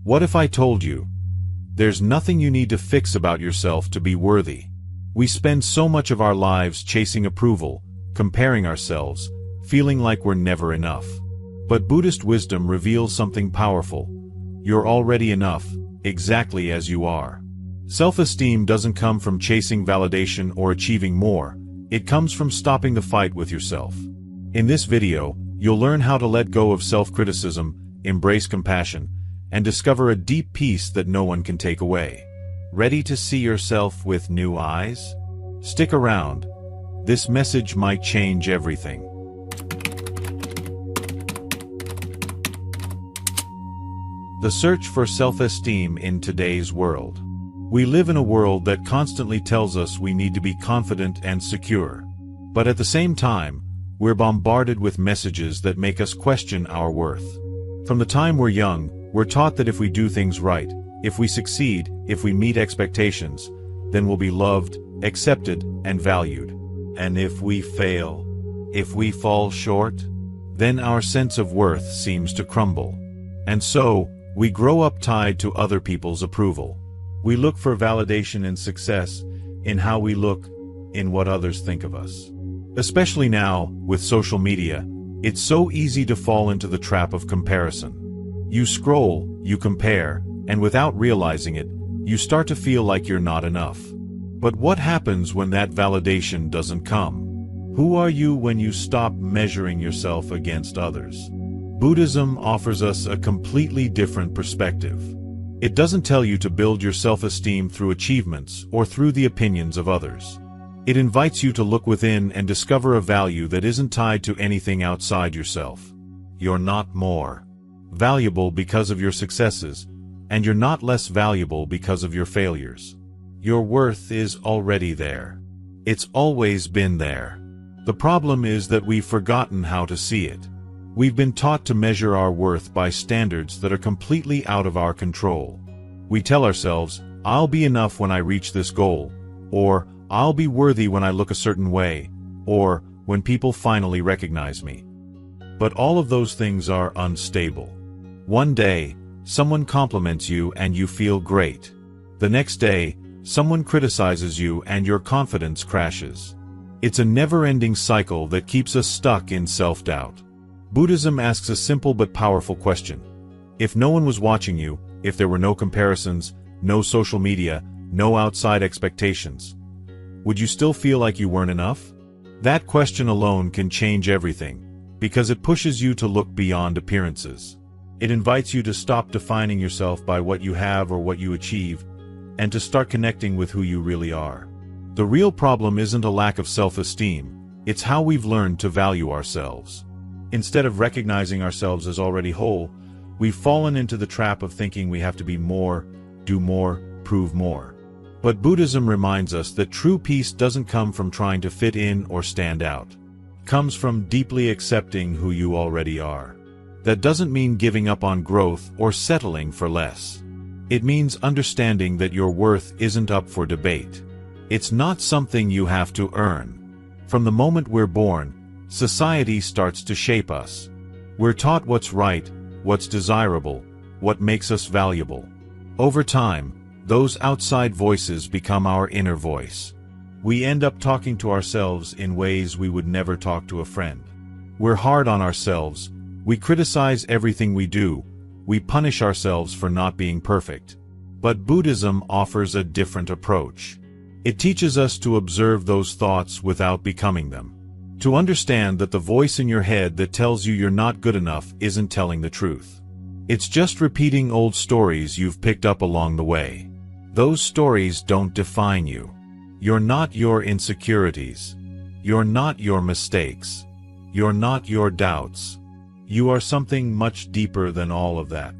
What if I told you, there's nothing you need to fix about yourself to be worthy? We spend so much of our lives chasing approval, comparing ourselves, feeling like we're never enough. But Buddhist wisdom reveals something powerful. You're already enough, exactly as you are. Self-esteem doesn't come from chasing validation or achieving more. It comes from stopping the fight with yourself. In this video, you'll learn how to let go of self-criticism, embrace compassion, and discover a deep peace that no one can take away. Ready to see yourself with new eyes? Stick around. This message might change everything. The search for self-esteem in today's world. We live in a world that constantly tells us we need to be confident and secure. But at the same time, we're bombarded with messages that make us question our worth. From the time we're young, we're taught that if we do things right, if we succeed, if we meet expectations, then we'll be loved, accepted, and valued. And if we fail, if we fall short, then our sense of worth seems to crumble. And so, we grow up tied to other people's approval. We look for validation and success in how we look, in what others think of us. Especially now, with social media, it's so easy to fall into the trap of comparison. You scroll, you compare, and without realizing it, you start to feel like you're not enough. But what happens when that validation doesn't come? Who are you when you stop measuring yourself against others? Buddhism offers us a completely different perspective. It doesn't tell you to build your self-esteem through achievements or through the opinions of others. It invites you to look within and discover a value that isn't tied to anything outside yourself. You're not more valuable because of your successes, and you're not less valuable because of your failures. Your worth is already there. It's always been there. The problem is that we've forgotten how to see it. We've been taught to measure our worth by standards that are completely out of our control. We tell ourselves, I'll be enough when I reach this goal, or I'll be worthy when I look a certain way, or when people finally recognize me. But all of those things are unstable. One day, someone compliments you and you feel great. The next day, someone criticizes you and your confidence crashes. It's a never-ending cycle that keeps us stuck in self-doubt. Buddhism asks a simple but powerful question. If no one was watching you, if there were no comparisons, no social media, no outside expectations, would you still feel like you weren't enough? That question alone can change everything, because it pushes you to look beyond appearances. It invites you to stop defining yourself by what you have or what you achieve, and to start connecting with who you really are. The real problem isn't a lack of self-esteem, it's how we've learned to value ourselves. Instead of recognizing ourselves as already whole, we've fallen into the trap of thinking we have to be more, do more, prove more. But Buddhism reminds us that true peace doesn't come from trying to fit in or stand out. It comes from deeply accepting who you already are. That doesn't mean giving up on growth or settling for less. It means understanding that your worth isn't up for debate. It's not something you have to earn. From the moment we're born, society starts to shape us. We're taught what's right, what's desirable, what makes us valuable. Over time, those outside voices become our inner voice. We end up talking to ourselves in ways we would never talk to a friend. We're hard on ourselves. We criticize everything we do. We punish ourselves for not being perfect. But Buddhism offers a different approach. It teaches us to observe those thoughts without becoming them. To understand that the voice in your head that tells you you're not good enough isn't telling the truth. It's just repeating old stories you've picked up along the way. Those stories don't define you. You're not your insecurities. You're not your mistakes. You're not your doubts. You are something much deeper than all of that.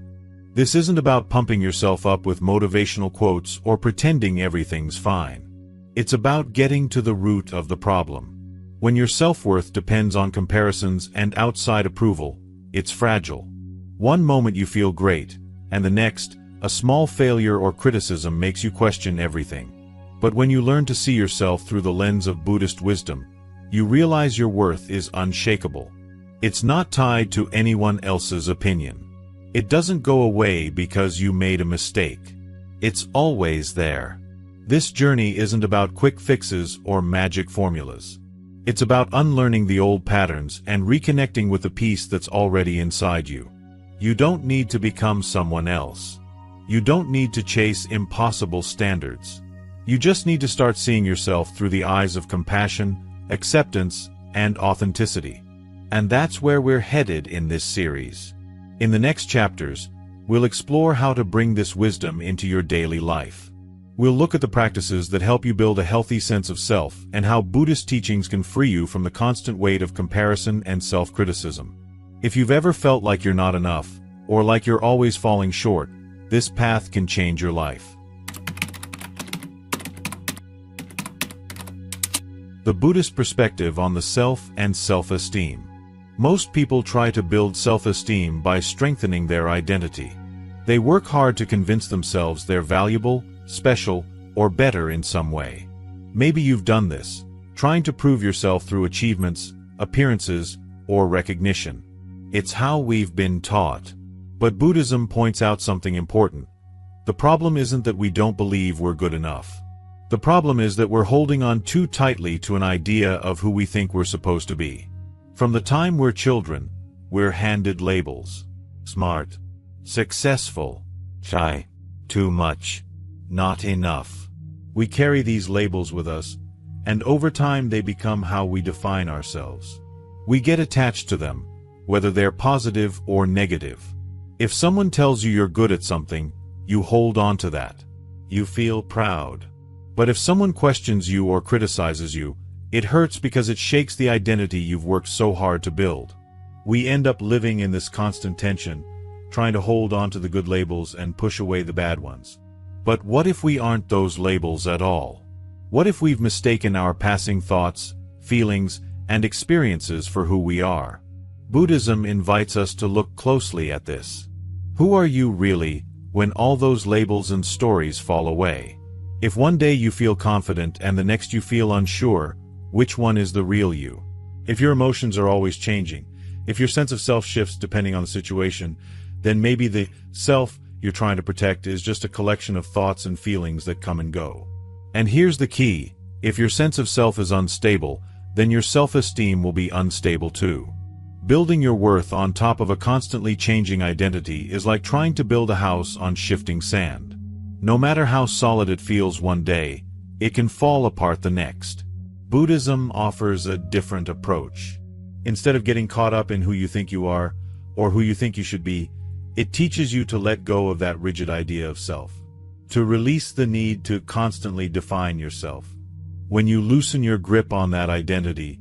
This isn't about pumping yourself up with motivational quotes or pretending everything's fine. It's about getting to the root of the problem. When your self-worth depends on comparisons and outside approval, it's fragile. One moment you feel great, and the next, a small failure or criticism makes you question everything. But when you learn to see yourself through the lens of Buddhist wisdom, you realize your worth is unshakable. It's not tied to anyone else's opinion. It doesn't go away because you made a mistake. It's always there. This journey isn't about quick fixes or magic formulas. It's about unlearning the old patterns and reconnecting with the peace that's already inside you. You don't need to become someone else. You don't need to chase impossible standards. You just need to start seeing yourself through the eyes of compassion, acceptance, and authenticity. And that's where we're headed in this series. In the next chapters, we'll explore how to bring this wisdom into your daily life. We'll look at the practices that help you build a healthy sense of self and how Buddhist teachings can free you from the constant weight of comparison and self-criticism. If you've ever felt like you're not enough, or like you're always falling short, this path can change your life. The Buddhist perspective on the self and self-esteem. Most people try to build self-esteem by strengthening their identity. They work hard to convince themselves they're valuable, special, or better in some way. Maybe you've done this, trying to prove yourself through achievements, appearances, or recognition. It's how we've been taught. But Buddhism points out something important. The problem isn't that we don't believe we're good enough. The problem is that we're holding on too tightly to an idea of who we think we're supposed to be. From the time we're children, we're handed labels. Smart, successful, shy, too much, not enough. We carry these labels with us, and over time they become how we define ourselves. We get attached to them, whether they're positive or negative. If someone tells you you're good at something, you hold on to that. You feel proud. But if someone questions you or criticizes you, it hurts because it shakes the identity you've worked so hard to build. We end up living in this constant tension, trying to hold on to the good labels and push away the bad ones. But what if we aren't those labels at all? What if we've mistaken our passing thoughts, feelings, and experiences for who we are? Buddhism invites us to look closely at this. Who are you really when all those labels and stories fall away? If one day you feel confident and the next you feel unsure, which one is the real you? If your emotions are always changing, if your sense of self shifts depending on the situation, then maybe the self you're trying to protect is just a collection of thoughts and feelings that come and go. And here's the key: if your sense of self is unstable, then your self-esteem will be unstable too. Building your worth on top of a constantly changing identity is like trying to build a house on shifting sand. No matter how solid it feels one day, it can fall apart the next. Buddhism offers a different approach. Instead of getting caught up in who you think you are, or who you think you should be, it teaches you to let go of that rigid idea of self. To release the need to constantly define yourself. When you loosen your grip on that identity,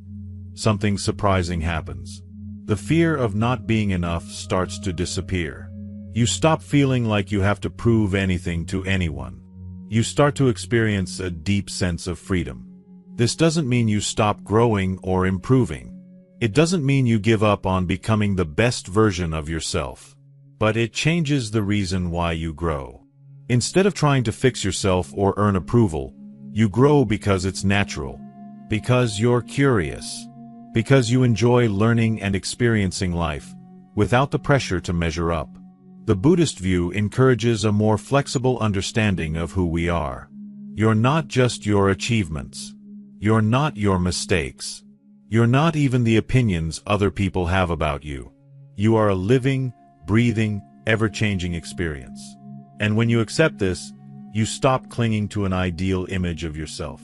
something surprising happens. The fear of not being enough starts to disappear. You stop feeling like you have to prove anything to anyone. You start to experience a deep sense of freedom. This doesn't mean you stop growing or improving. It doesn't mean you give up on becoming the best version of yourself. But it changes the reason why you grow. Instead of trying to fix yourself or earn approval, you grow because it's natural. Because you're curious. Because you enjoy learning and experiencing life, without the pressure to measure up. The Buddhist view encourages a more flexible understanding of who we are. You're not just your achievements. You're not your mistakes. You're not even the opinions other people have about you. You are a living, breathing, ever-changing experience. And when you accept this, you stop clinging to an ideal image of yourself.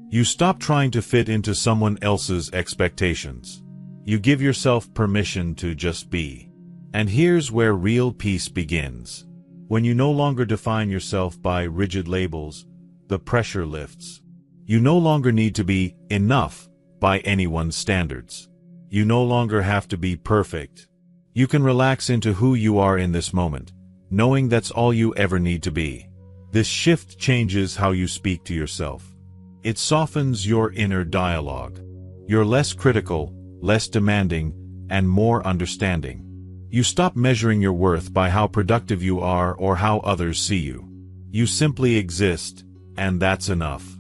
You stop trying to fit into someone else's expectations. You give yourself permission to just be. And here's where real peace begins. When you no longer define yourself by rigid labels, the pressure lifts. You no longer need to be enough by anyone's standards. You no longer have to be perfect. You can relax into who you are in this moment, knowing that's all you ever need to be. This shift changes how you speak to yourself. It softens your inner dialogue. You're less critical, less demanding, and more understanding. You stop measuring your worth by how productive you are or how others see you. You simply exist, and that's enough.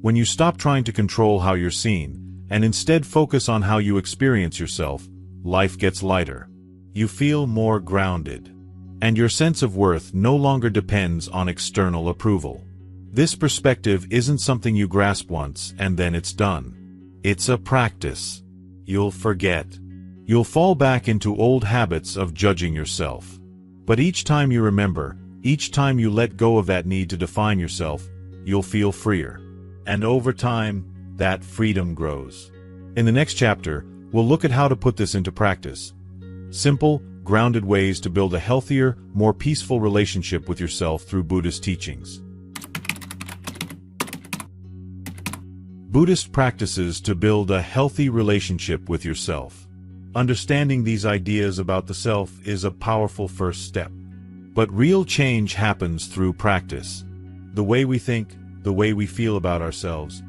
When you stop trying to control how you're seen, and instead focus on how you experience yourself, life gets lighter. You feel more grounded. And your sense of worth no longer depends on external approval. This perspective isn't something you grasp once and then it's done. It's a practice. You'll forget. You'll fall back into old habits of judging yourself. But each time you remember, each time you let go of that need to define yourself, you'll feel freer. And over time, that freedom grows. In the next chapter, we'll look at how to put this into practice. Simple, grounded ways to build a healthier, more peaceful relationship with yourself through Buddhist teachings. Buddhist practices to build a healthy relationship with yourself. Understanding these ideas about the self is a powerful first step. But real change happens through practice. The way we think, the way we feel about ourselves,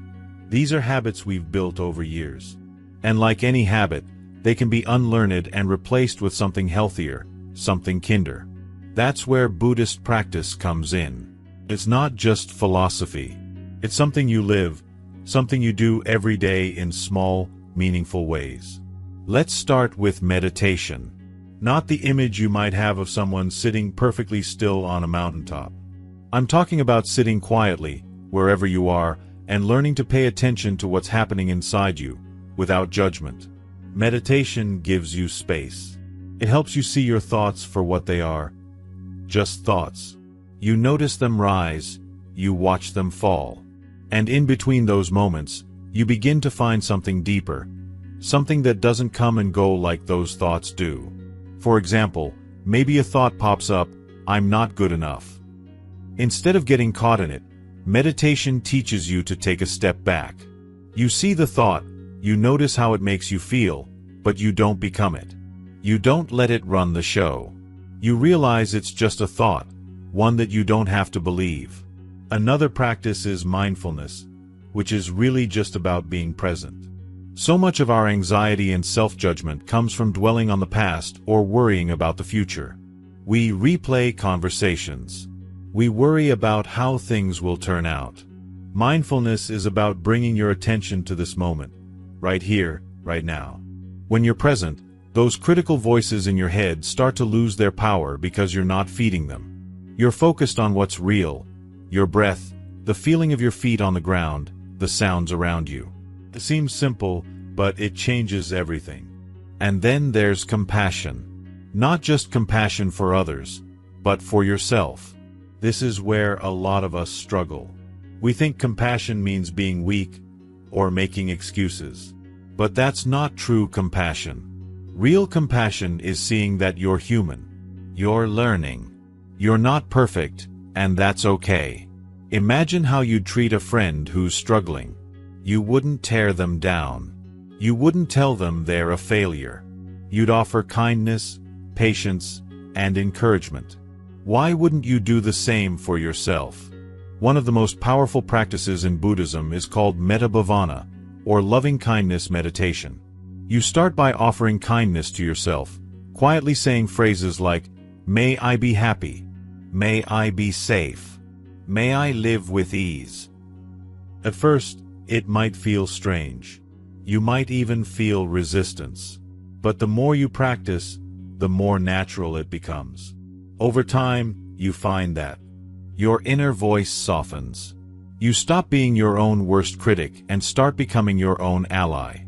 these are habits we've built over years. And like any habit, they can be unlearned and replaced with something healthier, something kinder. That's where Buddhist practice comes in. It's not just philosophy. It's something you live, something you do every day in small, meaningful ways. Let's start with meditation. Not the image you might have of someone sitting perfectly still on a mountaintop. I'm talking about sitting quietly, wherever you are, and learning to pay attention to what's happening inside you, without judgment. Meditation gives you space. It helps you see your thoughts for what they are. Just thoughts. You notice them rise, you watch them fall. And in between those moments, you begin to find something deeper, something that doesn't come and go like those thoughts do. For example, maybe a thought pops up, I'm not good enough. Instead of getting caught in it, meditation teaches you to take a step back. You see the thought, you notice how it makes you feel, but you don't become it. You don't let it run the show. You realize it's just a thought, one that you don't have to believe. Another practice is mindfulness, which is really just about being present. So much of our anxiety and self-judgment comes from dwelling on the past or worrying about the future. We replay conversations. We worry about how things will turn out. Mindfulness is about bringing your attention to this moment, right here, right now. When you're present, those critical voices in your head start to lose their power because you're not feeding them. You're focused on what's real, your breath, the feeling of your feet on the ground, the sounds around you. It seems simple, but it changes everything. And then there's compassion. Not just compassion for others, but for yourself. This is where a lot of us struggle. We think compassion means being weak or making excuses. But that's not true compassion. Real compassion is seeing that you're human. You're learning. You're not perfect, and that's okay. Imagine how you'd treat a friend who's struggling. You wouldn't tear them down. You wouldn't tell them they're a failure. You'd offer kindness, patience, and encouragement. Why wouldn't you do the same for yourself? One of the most powerful practices in Buddhism is called metta bhavana, or loving-kindness meditation. You start by offering kindness to yourself, quietly saying phrases like, "May I be happy. May I be safe. May I live with ease." At first, it might feel strange. You might even feel resistance. But the more you practice, the more natural it becomes. Over time, you find that your inner voice softens. You stop being your own worst critic and start becoming your own ally.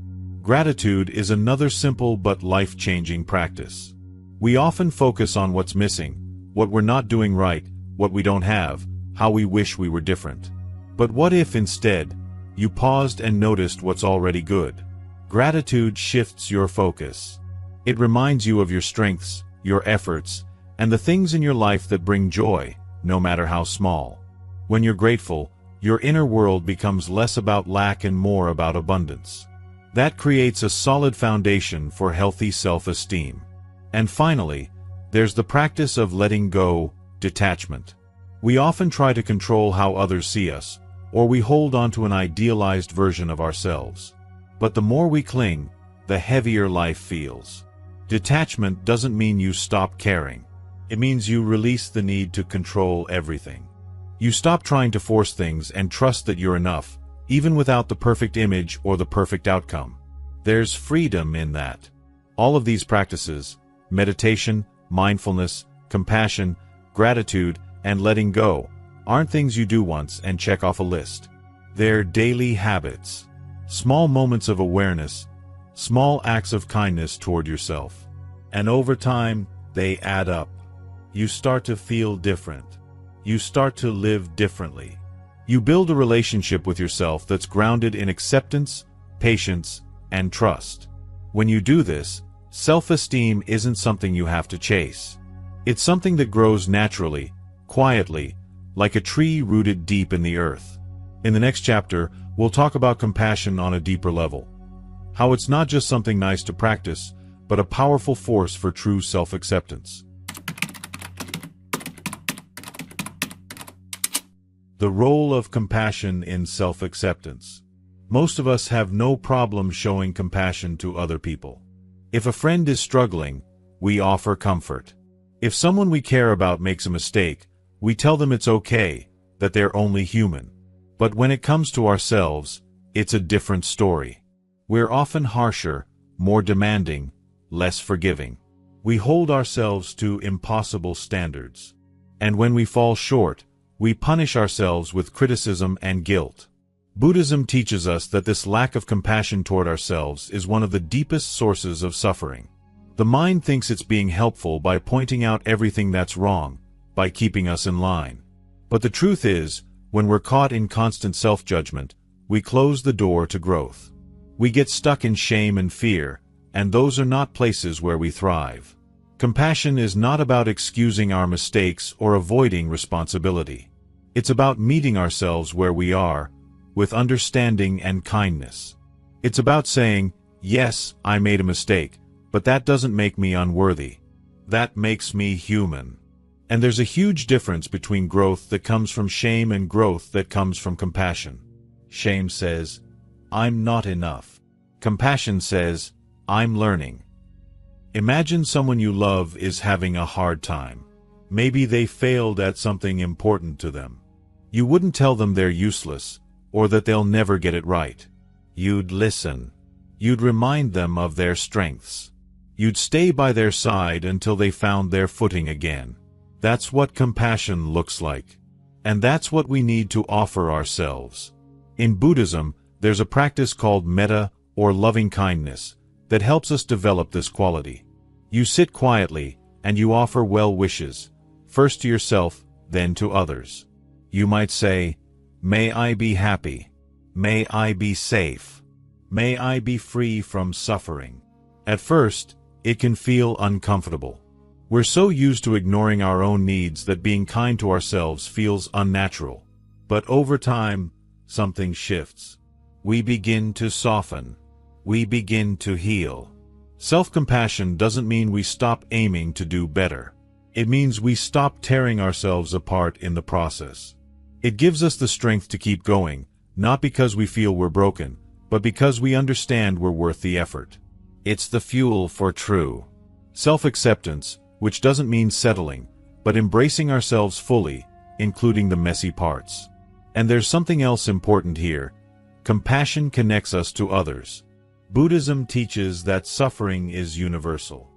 Gratitude is another simple but life-changing practice. We often focus on what's missing, what we're not doing right, what we don't have, how we wish we were different. But what if instead, you paused and noticed what's already good? Gratitude shifts your focus. It reminds you of your strengths, your efforts, and the things in your life that bring joy, no matter how small. When you're grateful, your inner world becomes less about lack and more about abundance. That creates a solid foundation for healthy self-esteem. And finally, there's the practice of letting go, detachment. We often try to control how others see us, or we hold on to an idealized version of ourselves. But the more we cling, the heavier life feels. Detachment doesn't mean you stop caring. It means you release the need to control everything. You stop trying to force things and trust that you're enough, even without the perfect image or the perfect outcome. There's freedom in that. All of these practices, meditation, mindfulness, compassion, gratitude, and letting go aren't things you do once and check off a list. They're daily habits. Small moments of awareness, small acts of kindness toward yourself. And over time, they add up. You start to feel different. You start to live differently. You build a relationship with yourself that's grounded in acceptance, patience, and trust. When you do this, self-esteem isn't something you have to chase. It's something that grows naturally, quietly, like a tree rooted deep in the earth. In the next chapter, we'll talk about compassion on a deeper level. How it's not just something nice to practice, but a powerful force for true self-acceptance. The role of compassion in self-acceptance. Most of us have no problem showing compassion to other people. If a friend is struggling, we offer comfort. If someone we care about makes a mistake, we tell them it's okay, that they're only human. But when it comes to ourselves, it's a different story. We're often harsher, more demanding, less forgiving. We hold ourselves to impossible standards. And when we fall short, we punish ourselves with criticism and guilt. Buddhism teaches us that this lack of compassion toward ourselves is one of the deepest sources of suffering. The mind thinks it's being helpful by pointing out everything that's wrong, by keeping us in line. But the truth is, when we're caught in constant self-judgment, we close the door to growth. We get stuck in shame and fear, and those are not places where we thrive. Compassion is not about excusing our mistakes or avoiding responsibility. It's about meeting ourselves where we are, with understanding and kindness. It's about saying, yes, I made a mistake, but that doesn't make me unworthy. That makes me human. And there's a huge difference between growth that comes from shame and growth that comes from compassion. Shame says, I'm not enough. Compassion says, I'm learning. Imagine someone you love is having a hard time. Maybe they failed at something important to them. You wouldn't tell them they're useless, or that they'll never get it right. You'd listen. You'd remind them of their strengths. You'd stay by their side until they found their footing again. That's what compassion looks like. And that's what we need to offer ourselves. In Buddhism, there's a practice called metta, or loving kindness, that helps us develop this quality. You sit quietly, and you offer well wishes, first to yourself, then to others. You might say, may I be happy. May I be safe. May I be free from suffering. At first, it can feel uncomfortable. We're so used to ignoring our own needs that being kind to ourselves feels unnatural. But over time, something shifts. We begin to soften. We begin to heal. Self-compassion doesn't mean we stop aiming to do better. It means we stop tearing ourselves apart in the process. It gives us the strength to keep going, not because we feel we're broken, but because we understand we're worth the effort. It's the fuel for true self-acceptance, which doesn't mean settling, but embracing ourselves fully, including the messy parts. And there's something else important here. Compassion connects us to others. Buddhism teaches that suffering is universal.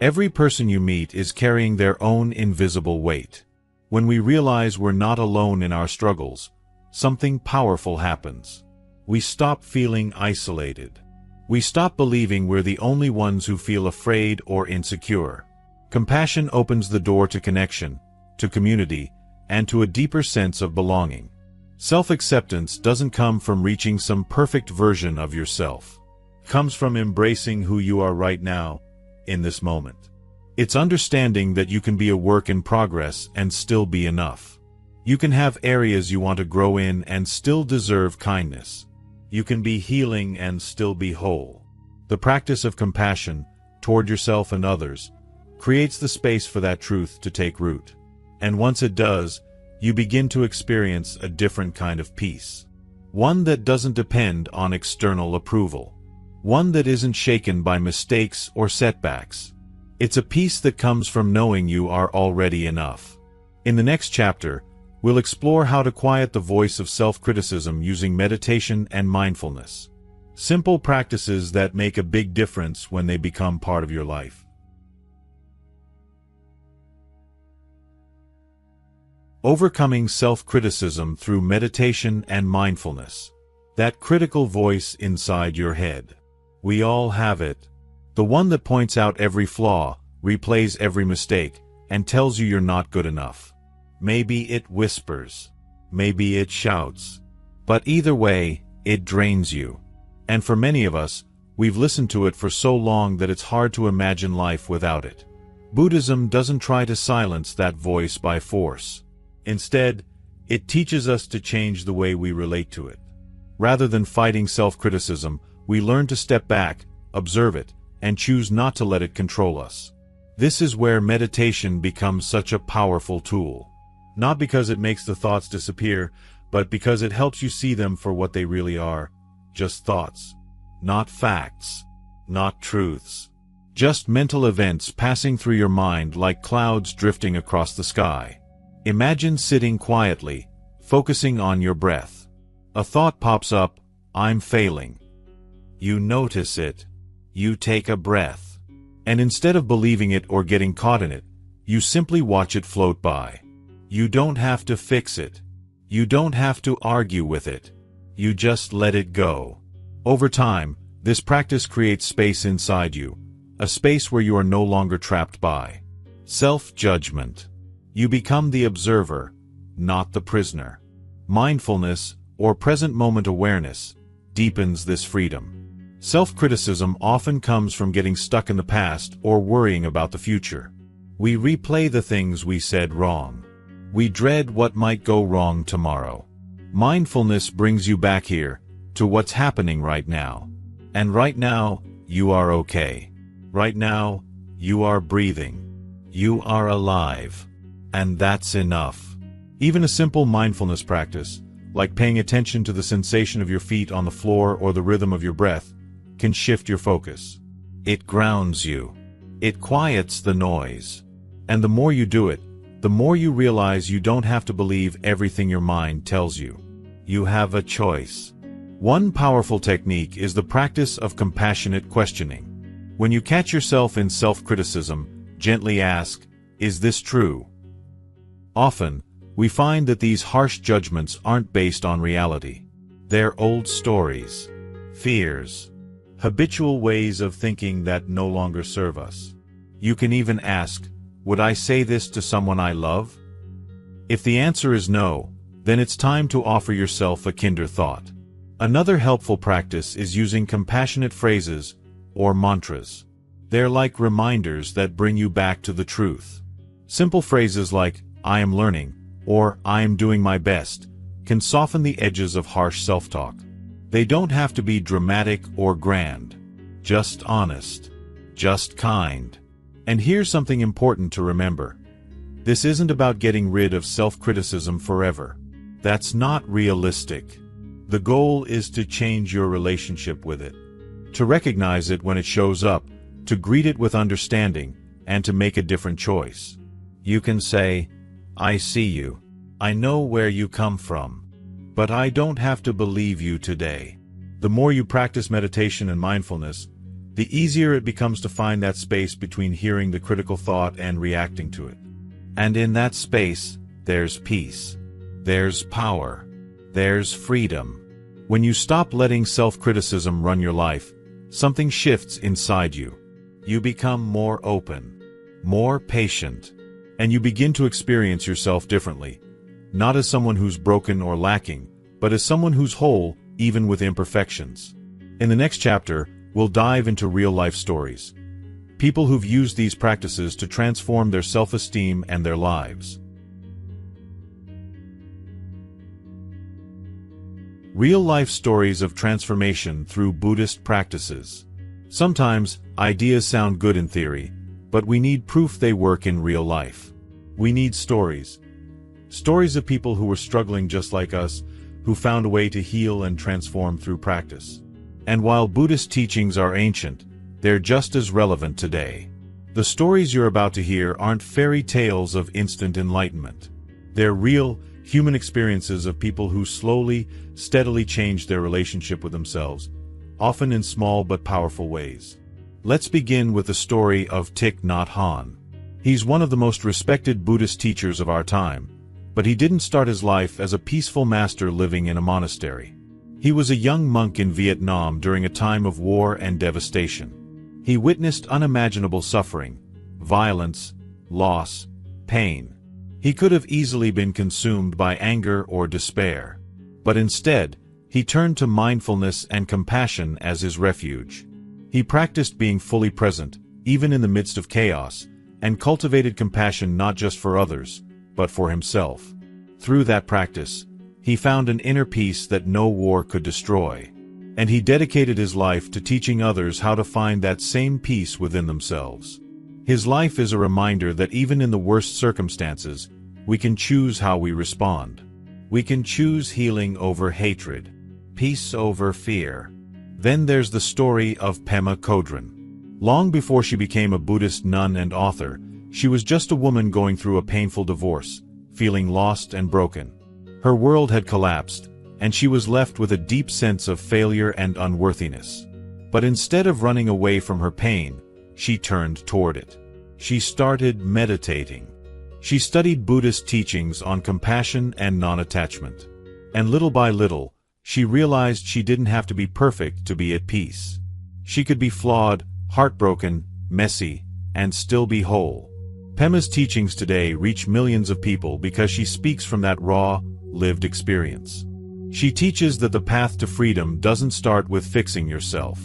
Every person you meet is carrying their own invisible weight. When we realize we're not alone in our struggles, something powerful happens. We stop feeling isolated. We stop believing we're the only ones who feel afraid or insecure. Compassion opens the door to connection, to community, and to a deeper sense of belonging. Self-acceptance doesn't come from reaching some perfect version of yourself. It comes from embracing who you are right now, in this moment. It's understanding that you can be a work in progress and still be enough. You can have areas you want to grow in and still deserve kindness. You can be healing and still be whole. The practice of compassion, toward yourself and others, creates the space for that truth to take root. And once it does, you begin to experience a different kind of peace. One that doesn't depend on external approval. One that isn't shaken by mistakes or setbacks. It's a peace that comes from knowing you are already enough. In the next chapter, we'll explore how to quiet the voice of self-criticism using meditation and mindfulness. Simple practices that make a big difference when they become part of your life. Overcoming self-criticism through meditation and mindfulness. That critical voice inside your head. We all have it. The one that points out every flaw, replays every mistake, and tells you you're not good enough. Maybe it whispers. Maybe it shouts. But either way, it drains you. And for many of us, we've listened to it for so long that it's hard to imagine life without it. Buddhism doesn't try to silence that voice by force. Instead, it teaches us to change the way we relate to it. Rather than fighting self-criticism, we learn to step back, observe it, and choose not to let it control us. This is where meditation becomes such a powerful tool. Not because it makes the thoughts disappear, but because it helps you see them for what they really are. Just thoughts. Not facts. Not truths. Just mental events passing through your mind like clouds drifting across the sky. Imagine sitting quietly, focusing on your breath. A thought pops up, I'm failing. You notice it. You take a breath. And instead of believing it or getting caught in it, you simply watch it float by. You don't have to fix it. You don't have to argue with it. You just let it go. Over time, this practice creates space inside you, a space where you are no longer trapped by self-judgment. You become the observer, not the prisoner. Mindfulness, or present moment awareness, deepens this freedom. Self-criticism often comes from getting stuck in the past or worrying about the future. We replay the things we said wrong. We dread what might go wrong tomorrow. Mindfulness brings you back here, to what's happening right now. And right now, you are okay. Right now, you are breathing. You are alive. And that's enough. Even a simple mindfulness practice, like paying attention to the sensation of your feet on the floor or the rhythm of your breath, can shift your focus. It grounds you. It quiets the noise. And the more you do it, the more you realize you don't have to believe everything your mind tells you. You have a choice. One powerful technique is the practice of compassionate questioning. When you catch yourself in self-criticism, gently ask, is this true? Often, we find that these harsh judgments aren't based on reality. They're old stories, fears, habitual ways of thinking that no longer serve us. You can even ask, would I say this to someone I love? If the answer is no, then it's time to offer yourself a kinder thought. Another helpful practice is using compassionate phrases or mantras. They're like reminders that bring you back to the truth. Simple phrases like, I am learning, or I am doing my best, can soften the edges of harsh self-talk. They don't have to be dramatic or grand. Just honest. Just kind. And here's something important to remember. This isn't about getting rid of self-criticism forever. That's not realistic. The goal is to change your relationship with it. To recognize it when it shows up, to greet it with understanding, and to make a different choice. You can say, I see you. I know where you come from. But I don't have to believe you today. The more you practice meditation and mindfulness, the easier it becomes to find that space between hearing the critical thought and reacting to it. And in that space, there's peace. There's power. There's freedom. When you stop letting self-criticism run your life, something shifts inside you. You become more open, more patient, and you begin to experience yourself differently, not as someone who's broken or lacking, but as someone who's whole, even with imperfections. In the next chapter, we'll dive into real-life stories. People who've used these practices to transform their self-esteem and their lives. Real-life stories of transformation through Buddhist practices. Sometimes, ideas sound good in theory, but we need proof they work in real life. We need stories. Stories of people who were struggling just like us, who found a way to heal and transform through practice. And while Buddhist teachings are ancient, they're just as relevant today. The stories you're about to hear aren't fairy tales of instant enlightenment. They're real, human experiences of people who slowly, steadily changed their relationship with themselves, often in small but powerful ways. Let's begin with the story of Thich Nhat Hanh. He's one of the most respected Buddhist teachers of our time, But he didn't start his life as a peaceful master living in a monastery. He was a young monk in Vietnam during a time of war and devastation. He witnessed unimaginable suffering, violence, loss, pain. He could have easily been consumed by anger or despair. But instead, he turned to mindfulness and compassion as his refuge. He practiced being fully present, even in the midst of chaos, and cultivated compassion not just for others, but for himself. Through that practice, he found an inner peace that no war could destroy. And he dedicated his life to teaching others how to find that same peace within themselves. His life is a reminder that even in the worst circumstances, we can choose how we respond. We can choose healing over hatred, peace over fear. Then there's the story of Pema Chodron. Long before she became a Buddhist nun and author, she was just a woman going through a painful divorce, feeling lost and broken. Her world had collapsed, and she was left with a deep sense of failure and unworthiness. But instead of running away from her pain, she turned toward it. She started meditating. She studied Buddhist teachings on compassion and non-attachment. And little by little, she realized she didn't have to be perfect to be at peace. She could be flawed, heartbroken, messy, and still be whole. Pema's teachings today reach millions of people because she speaks from that raw, lived experience. She teaches that the path to freedom doesn't start with fixing yourself.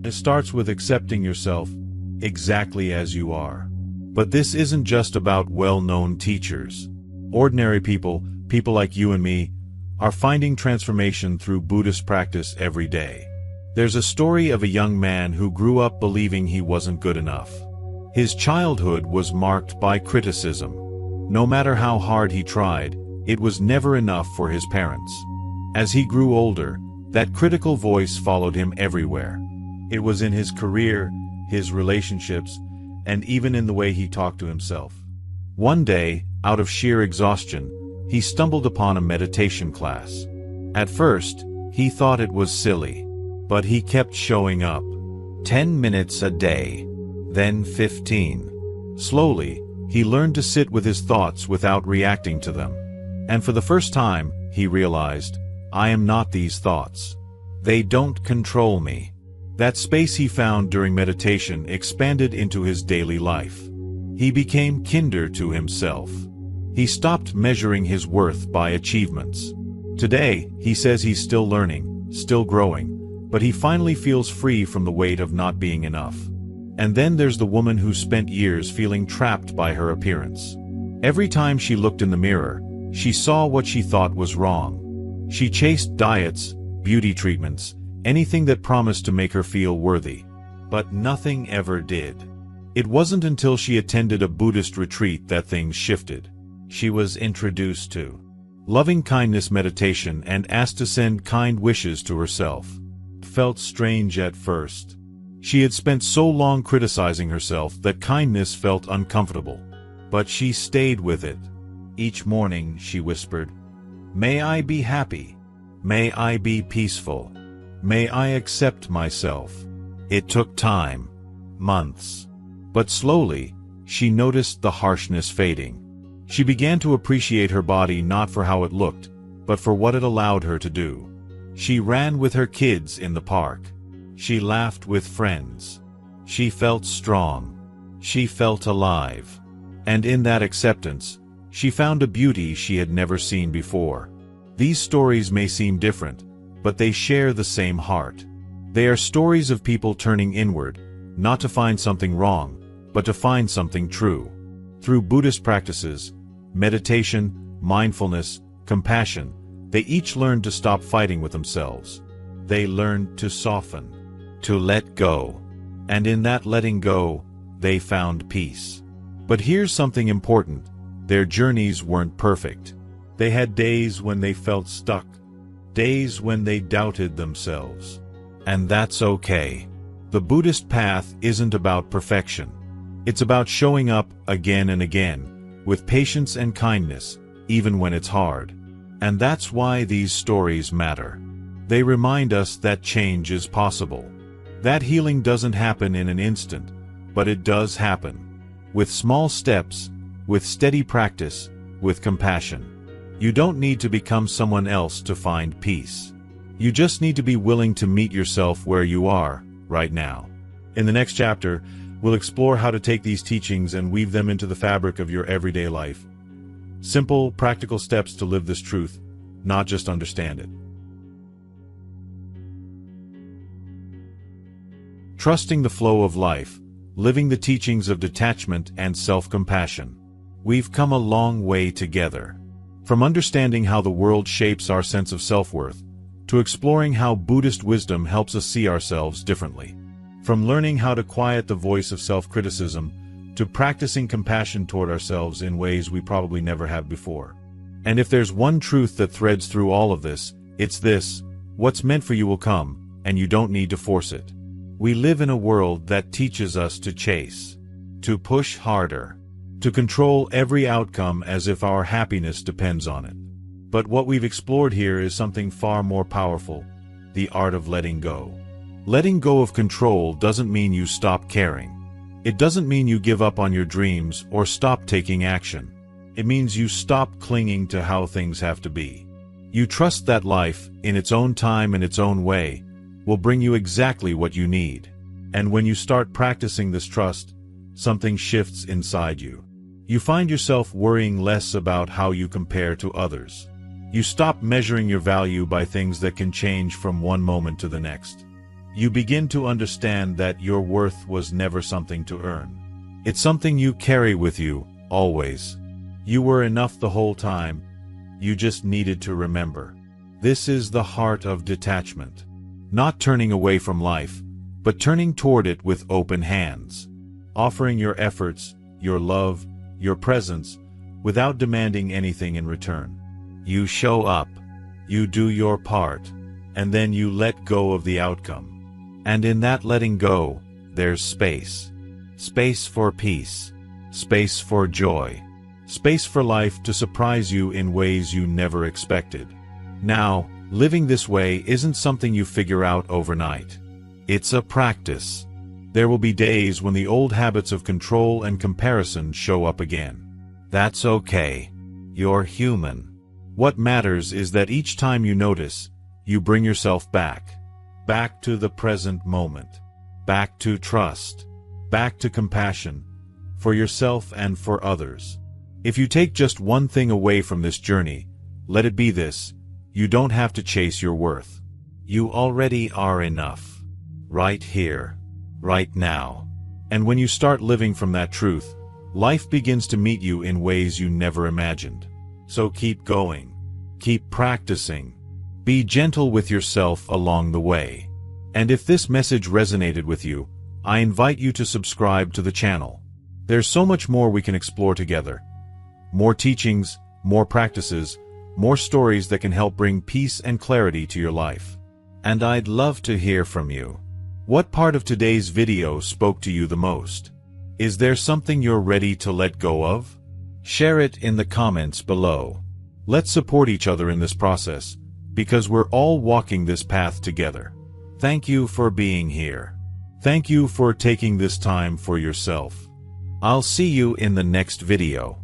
It starts with accepting yourself exactly as you are. But this isn't just about well-known teachers. Ordinary people, people like you and me, are finding transformation through Buddhist practice every day. There's a story of a young man who grew up believing he wasn't good enough. His childhood was marked by criticism. No matter how hard he tried, it was never enough for his parents. As he grew older, that critical voice followed him everywhere. It was in his career, his relationships, and even in the way he talked to himself. One day, out of sheer exhaustion, he stumbled upon a meditation class. At first, he thought it was silly, but he kept showing up. 10 minutes a day, then 15. Slowly, he learned to sit with his thoughts without reacting to them. And for the first time, he realized, I am not these thoughts. They don't control me. That space he found during meditation expanded into his daily life. He became kinder to himself. He stopped measuring his worth by achievements. Today, he says he's still learning, still growing, but he finally feels free from the weight of not being enough. And then there's the woman who spent years feeling trapped by her appearance. Every time she looked in the mirror, she saw what she thought was wrong. She chased diets, beauty treatments, anything that promised to make her feel worthy. But nothing ever did. It wasn't until she attended a Buddhist retreat that things shifted. She was introduced to loving-kindness meditation and asked to send kind wishes to herself. It felt strange at first. She had spent so long criticizing herself that kindness felt uncomfortable. But she stayed with it. Each morning, she whispered, "May I be happy. May I be peaceful. May I accept myself." It took time, months. But slowly, she noticed the harshness fading. She began to appreciate her body not for how it looked, but for what it allowed her to do. She ran with her kids in the park. She laughed with friends. She felt strong. She felt alive. And in that acceptance, she found a beauty she had never seen before. These stories may seem different, but they share the same heart. They are stories of people turning inward, not to find something wrong, but to find something true. Through Buddhist practices, meditation, mindfulness, compassion, they each learned to stop fighting with themselves. They learned to soften, to let go. And in that letting go, they found peace. But here's something important. Their journeys weren't perfect. They had days when they felt stuck, days when they doubted themselves. And that's okay. The Buddhist path isn't about perfection. It's about showing up again and again, with patience and kindness, even when it's hard. And that's why these stories matter. They remind us that change is possible. That healing doesn't happen in an instant, but it does happen. With small steps, with steady practice, with compassion. You don't need to become someone else to find peace. You just need to be willing to meet yourself where you are, right now. In the next chapter, we'll explore how to take these teachings and weave them into the fabric of your everyday life. Simple, practical steps to live this truth, not just understand it. Trusting the flow of life, living the teachings of detachment and self-compassion. We've come a long way together. From understanding how the world shapes our sense of self-worth, to exploring how Buddhist wisdom helps us see ourselves differently. From learning how to quiet the voice of self-criticism, to practicing compassion toward ourselves in ways we probably never have before. And if there's one truth that threads through all of this, it's this: what's meant for you will come, and you don't need to force it. We live in a world that teaches us to chase, to push harder, to control every outcome as if our happiness depends on it. But what we've explored here is something far more powerful: the art of letting go. Letting go of control doesn't mean you stop caring. It doesn't mean you give up on your dreams or stop taking action. It means you stop clinging to how things have to be. You trust that life, in its own time and its own way, will bring you exactly what you need. And when you start practicing this trust, something shifts inside you. You find yourself worrying less about how you compare to others. You stop measuring your value by things that can change from one moment to the next. You begin to understand that your worth was never something to earn. It's something you carry with you, always. You were enough the whole time. You just needed to remember. This is the heart of detachment. Not turning away from life, but turning toward it with open hands. Offering your efforts, your love, your presence, without demanding anything in return. You show up, you do your part, and then you let go of the outcome. And in that letting go, there's space. Space for peace. Space for joy. Space for life to surprise you in ways you never expected. Now, living this way isn't something you figure out overnight. It's a practice. There will be days when the old habits of control and comparison show up again. That's okay. You're human. What matters is that each time you notice, you bring yourself back. Back to the present moment. Back to trust. Back to compassion. For yourself and for others. If you take just one thing away from this journey, let it be this: you don't have to chase your worth. You already are enough. Right here. Right now. And when you start living from that truth, life begins to meet you in ways you never imagined. So keep going. Keep practicing. Be gentle with yourself along the way. And if this message resonated with you, I invite you to subscribe to the channel. There's so much more we can explore together. More teachings, more practices, more stories that can help bring peace and clarity to your life. And I'd love to hear from you. What part of today's video spoke to you the most? Is there something you're ready to let go of? Share it in the comments below. Let's support each other in this process, because we're all walking this path together. Thank you for being here. Thank you for taking this time for yourself. I'll see you in the next video.